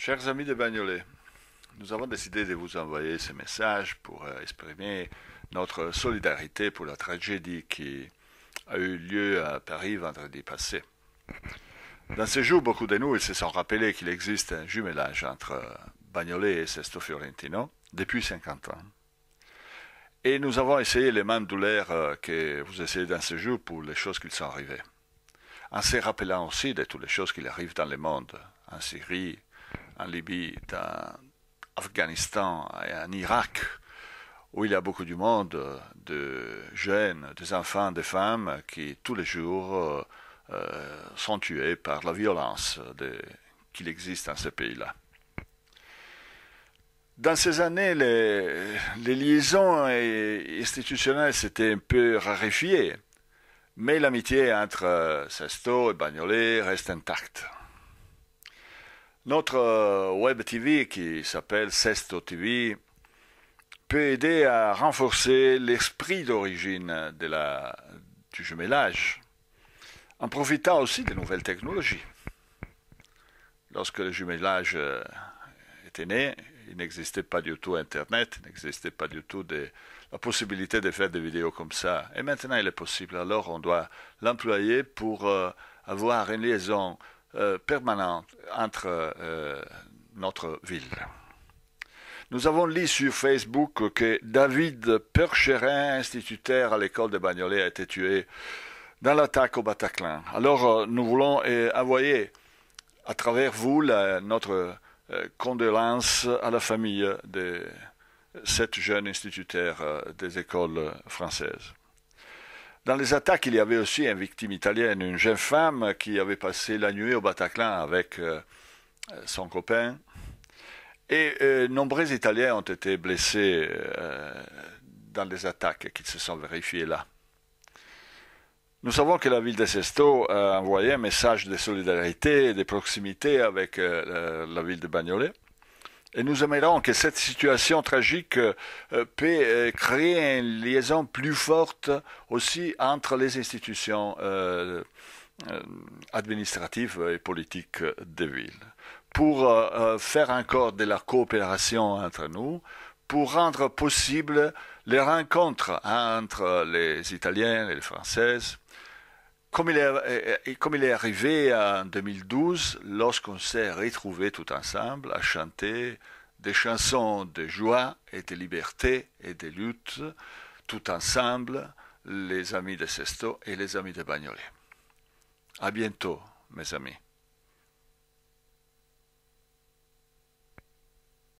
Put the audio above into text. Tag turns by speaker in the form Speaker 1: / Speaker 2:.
Speaker 1: Chers amis de Bagnolet, nous avons décidé de vous envoyer ce message pour exprimer notre solidarité pour la tragédie qui a eu lieu à Paris vendredi passé. Dans ce jour, beaucoup de nous ils se sont rappelés qu'il existe un jumelage entre Bagnolet et Sesto Fiorentino depuis 50 ans. Et nous avons essayé les mêmes douleurs que vous essayez dans ce jour pour les choses qui sont arrivées. En se rappelant aussi de toutes les choses qui arrivent dans le monde, en Syrie, en Libye, en Afghanistan et en Irak, où il y a beaucoup du monde, de jeunes, des enfants, des femmes qui tous les jours sont tués par la violence qu'il existe dans ces pays-là. Dans ces années, les liaisons institutionnelles s'étaient un peu raréfiées, mais l'amitié entre Sesto et Bagnolet reste intacte. Notre web TV qui s'appelle Sesto TV peut aider à renforcer l'esprit d'origine du jumelage, en profitant aussi des nouvelles technologies. Lorsque le jumelage était né, il n'existait pas du tout Internet, il n'existait pas du tout la possibilité de faire des vidéos comme ça. Et maintenant, il est possible. Alors, on doit l'employer pour avoir une liaison permanente entre notre ville. Nous avons lu sur Facebook que David Percherin, instituteur à l'école de Bagnolet, a été tué dans l'attaque au Bataclan. Alors, nous voulons envoyer à travers vous notre condoléance à la famille de cet jeune instituteur des écoles françaises. Dans les attaques, il y avait aussi une victime italienne, une jeune femme qui avait passé la nuit au Bataclan avec son copain. Et nombreux Italiens ont été blessés dans les attaques qui se sont vérifiées là. Nous savons que la ville de Sesto a envoyé un message de solidarité et de proximité avec la ville de Bagnolet. Et nous aimerions que cette situation tragique peut créer une liaison plus forte aussi entre les institutions administratives et politiques des villes, pour faire encore de la coopération entre nous, pour rendre possible les rencontres entre les Italiens et les Françaises, comme il est arrivé en 2012, lorsqu'on s'est retrouvés tout ensemble à chanter des chansons de joie et de liberté et de lutte, tout ensemble, les amis de Sesto et les amis de Bagnolet. À bientôt, mes amis.